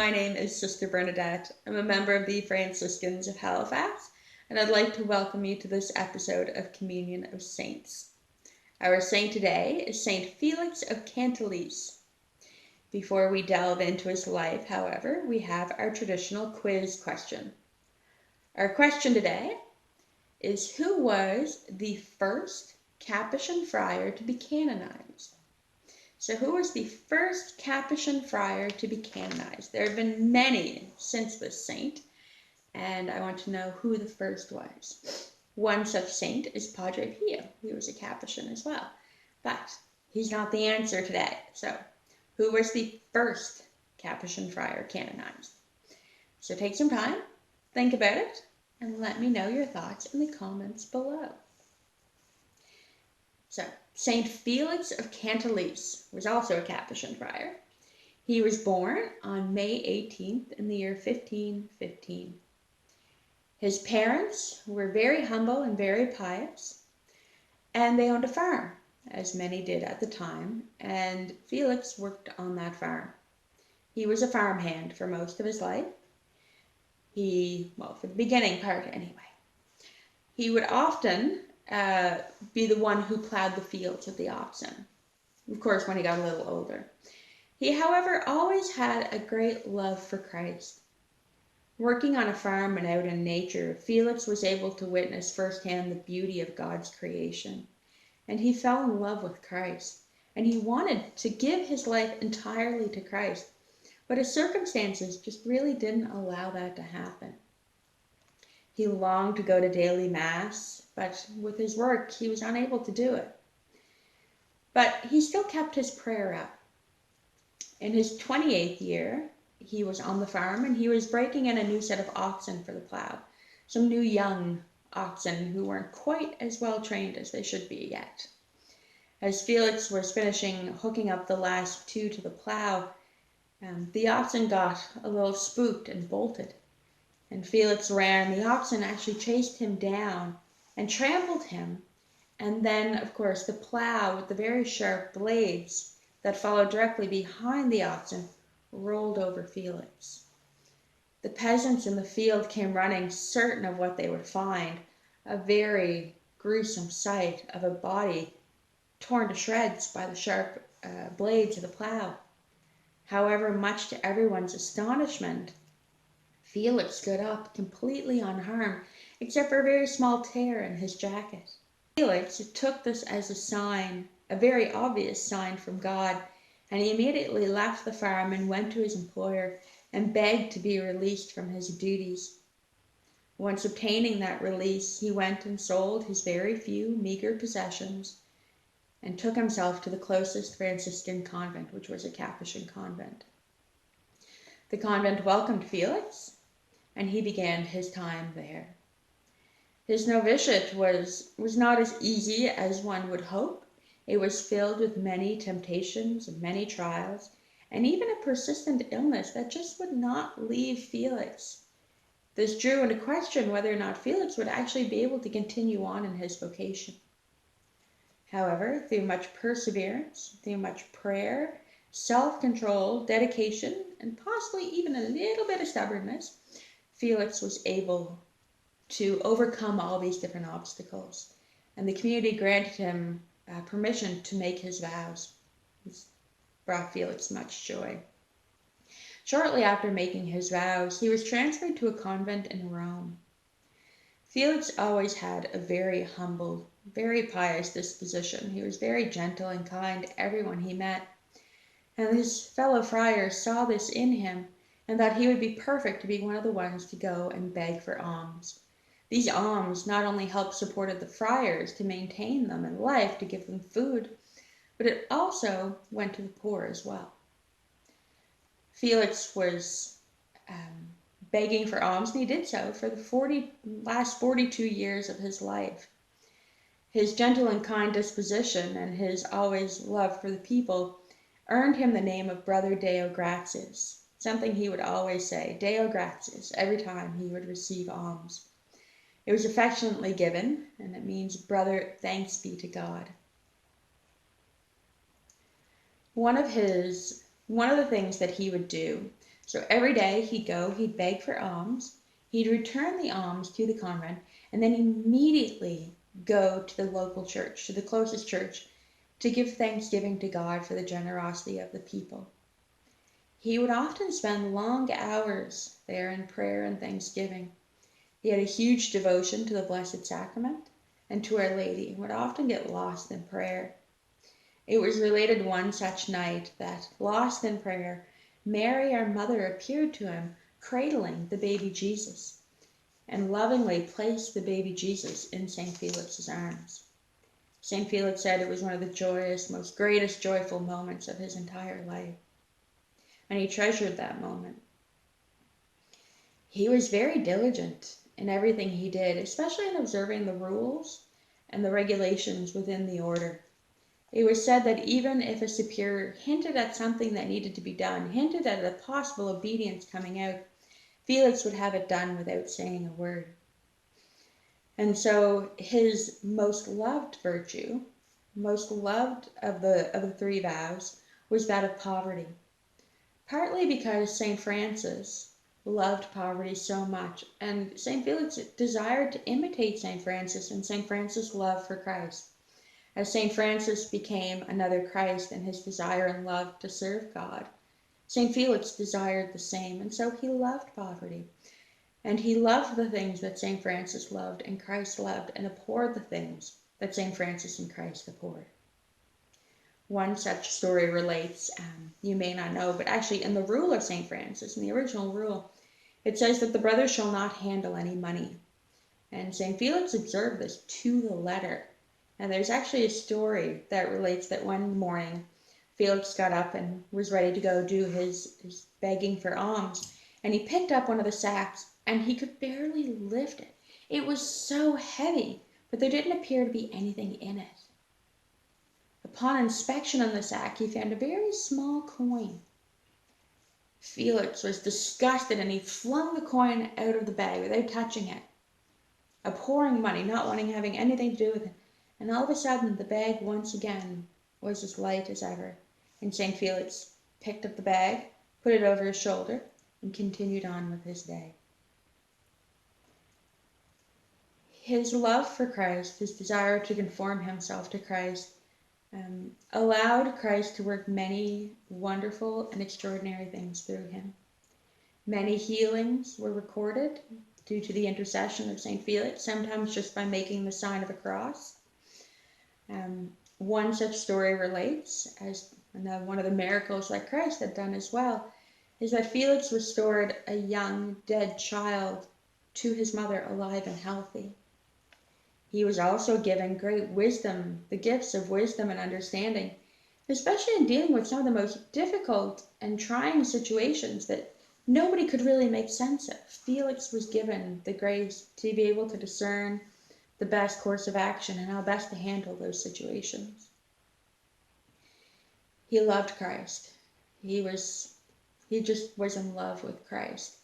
my name is Sister Bernadette. I'm a member of the Franciscans of Halifax, and I'd like to welcome you to this episode of Communion of Saints. Our saint today is Saint Felix of Cantalice. Before we delve into his life, however, we have our traditional quiz question. Our question today is, who was the first Capuchin friar to be canonized? So who was the first Capuchin friar to be canonized? There have been many since this saint, and I want to know who the first was. One such saint is Padre Pio. He was a Capuchin as well, but he's not the answer today. So who was the first Capuchin friar canonized? So take some time, think about it, and let me know your thoughts in the comments below. So, Saint Felix of Cantalice was also a Capuchin friar. He was born on May 18th in the year 1515. His parents were very humble and very pious, and they owned a farm, as many did at the time, and Felix worked on that farm. He was a farmhand for most of his life. For the beginning part anyway. He would often be the one who plowed the fields with the oxen, of course, when he got a little older. He, however, always had a great love for Christ. Working on a farm and out in nature, Felix was able to witness firsthand the beauty of God's creation, and he fell in love with Christ, and he wanted to give his life entirely to Christ, but his circumstances just really didn't allow that to happen. He longed to go to daily mass, but with his work, he was unable to do it. But he still kept his prayer up. In his 28th year, he was on the farm and he was breaking in a new set of oxen for the plow. Some new young oxen who weren't quite as well trained as they should be yet. As Felix was finishing hooking up the last two to the plow, the oxen got a little spooked and bolted. And Felix ran. The oxen actually chased him down and trampled him. And then, of course, the plow with the very sharp blades that followed directly behind the oxen rolled over Felix. The peasants in the field came running, certain of what they would find, a very gruesome sight of a body torn to shreds by the sharp blades of the plow. However, much to everyone's astonishment, Felix stood up completely unharmed, except for a very small tear in his jacket. Felix took this as a sign, a very obvious sign from God, and he immediately left the farm and went to his employer and begged to be released from his duties. Once obtaining that release, he went and sold his very few meager possessions and took himself to the closest Franciscan convent, which was a Capuchin convent. The convent welcomed Felix, and he began his time there. His novitiate was not as easy as one would hope. It was filled with many temptations and many trials, and even a persistent illness that just would not leave Felix. This drew into question whether or not Felix would actually be able to continue on in his vocation. However, through much perseverance, through much prayer, self-control, dedication, and possibly even a little bit of stubbornness, Felix was able to overcome all these different obstacles, and the community granted him permission to make his vows. This brought Felix much joy. Shortly after making his vows, he was transferred to a convent in Rome. Felix always had a very humble, very pious disposition. He was very gentle and kind to everyone he met, and his fellow friars saw this in him and that he would be perfect to be one of the ones to go and beg for alms. These alms not only helped support the friars to maintain them in life, to give them food, but it also went to the poor as well. Felix was begging for alms, and he did so for the last 42 years of his life. His gentle and kind disposition and his always love for the people earned him the name of Brother Deo Gratias, something he would always say, Deo Gratias, every time he would receive alms. It was affectionately given, and it means, Brother, thanks be to God. One of the things that he would do So every day he'd beg for alms, he'd return the alms to the convent, and then immediately go to the local church, to the closest church, to give thanksgiving to God for the generosity of the people. He would often spend long hours there in prayer and thanksgiving. He had a huge devotion to the Blessed Sacrament and to Our Lady, and would often get lost in prayer. It was related one such night that, lost in prayer, Mary, our mother, appeared to him, cradling the baby Jesus, and lovingly placed the baby Jesus in St. Felix's arms. St. Felix said it was one of the most greatest joyful moments of his entire life, and he treasured that moment. He was very diligent in everything he did, especially in observing the rules and the regulations within the order. It was said that even if a superior hinted at something that needed to be done, hinted at a possible obedience coming out, Felix would have it done without saying a word. And so his most loved virtue, most loved of the three vows, was that of poverty. Partly because St. Francis loved poverty so much, and St. Felix desired to imitate St. Francis and St. Francis' love for Christ. As St. Francis became another Christ in his desire and love to serve God, St. Felix desired the same, and so he loved poverty. And he loved the things that St. Francis loved and Christ loved, and abhorred the things that St. Francis and Christ abhorred. One such story relates, you may not know, but actually in the rule of St. Francis, in the original rule, it says that the brothers shall not handle any money. And St. Felix observed this to the letter. And there's actually a story that relates that one morning Felix got up and was ready to go do his begging for alms. And he picked up one of the sacks and he could barely lift it. It was so heavy, but there didn't appear to be anything in it. Upon inspection on the sack, he found a very small coin. Felix was disgusted and he flung the coin out of the bag without touching it, abhorring money, not wanting having anything to do with it. And all of a sudden, the bag once again was as light as ever. And St. Felix picked up the bag, put it over his shoulder, and continued on with his day. His love for Christ, his desire to conform himself to Christ, allowed Christ to work many wonderful and extraordinary things through him. Many healings were recorded due to the intercession of St. Felix, sometimes just by making the sign of a cross. One such story relates, as one of the miracles that Christ had done as well, is that Felix restored a young dead child to his mother alive and healthy. He was also given great wisdom, the gifts of wisdom and understanding, especially in dealing with some of the most difficult and trying situations that nobody could really make sense of. Felix was given the grace to be able to discern the best course of action and how best to handle those situations. He loved Christ. He just was in love with Christ.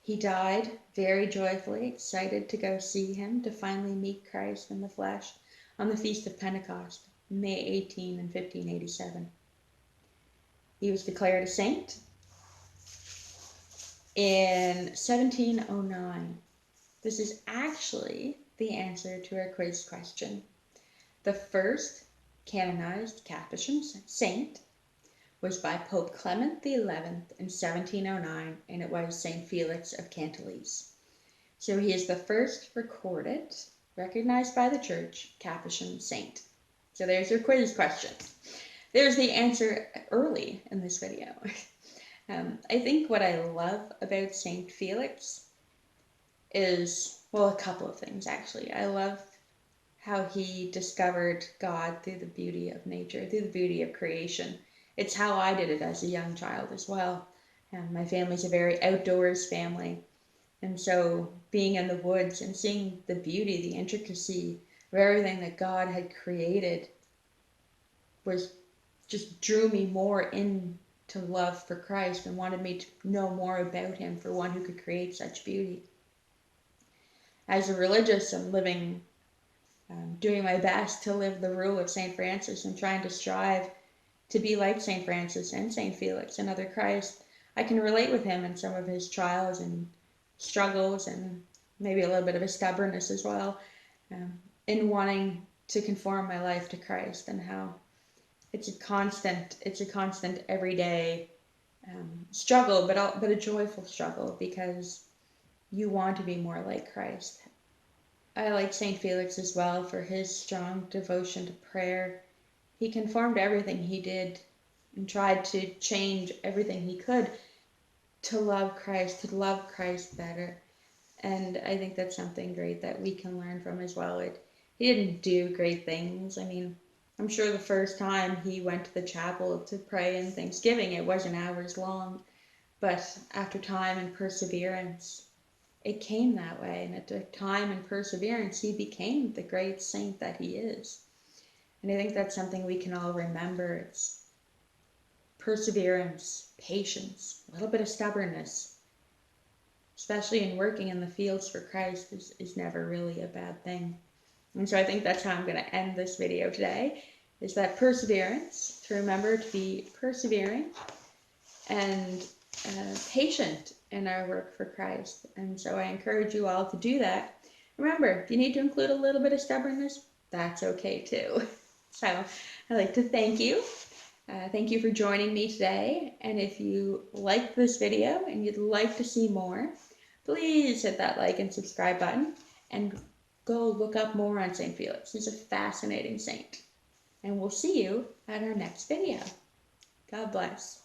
He died very joyfully, excited to go see him, to finally meet Christ in the flesh on the Feast of Pentecost, May 18 in 1587. He was declared a saint in 1709. This is actually the answer to our quiz question. The first canonized Capuchin saint was by Pope Clement XI in 1709, and it was St. Felix of Cantalice. So he is the first recorded, recognized by the Church, Capuchin saint. So there's your quiz question. There's the answer early in this video. I think what I love about St. Felix is, well, a couple of things actually. I love how he discovered God through the beauty of nature, through the beauty of creation. It's how I did it as a young child as well. My family's a very outdoors family. And so being in the woods and seeing the beauty, the intricacy of everything that God had created just drew me more into love for Christ and wanted me to know more about him, for one who could create such beauty. As a religious, I'm doing my best to live the rule of St. Francis and trying to strive to be like St. Francis and St. Felix and other Christ. I can relate with him in some of his trials and struggles, and maybe a little bit of his stubbornness as well, in wanting to conform my life to Christ, and how it's a constant everyday struggle, but a joyful struggle, because you want to be more like Christ. I like St. Felix as well for his strong devotion to prayer. He conformed everything he did and tried to change everything he could to love Christ better. And I think that's something great that we can learn from as well. He didn't do great things. I mean, I'm sure the first time he went to the chapel to pray in Thanksgiving, it wasn't hours long. But after time and perseverance, it came that way. And it took time and perseverance, he became the great saint that he is. And I think that's something we can all remember. It's perseverance, patience, a little bit of stubbornness, especially in working in the fields for Christ, is never really a bad thing. And so I think that's how I'm going to end this video today, is that perseverance, to remember to be persevering and patient in our work for Christ. And so I encourage you all to do that. Remember, if you need to include a little bit of stubbornness, that's okay too. So I'd like to thank you. Thank you for joining me today. And if you liked this video and you'd like to see more, please hit that like and subscribe button and go look up more on St. Felix. He's a fascinating saint. And we'll see you at our next video. God bless.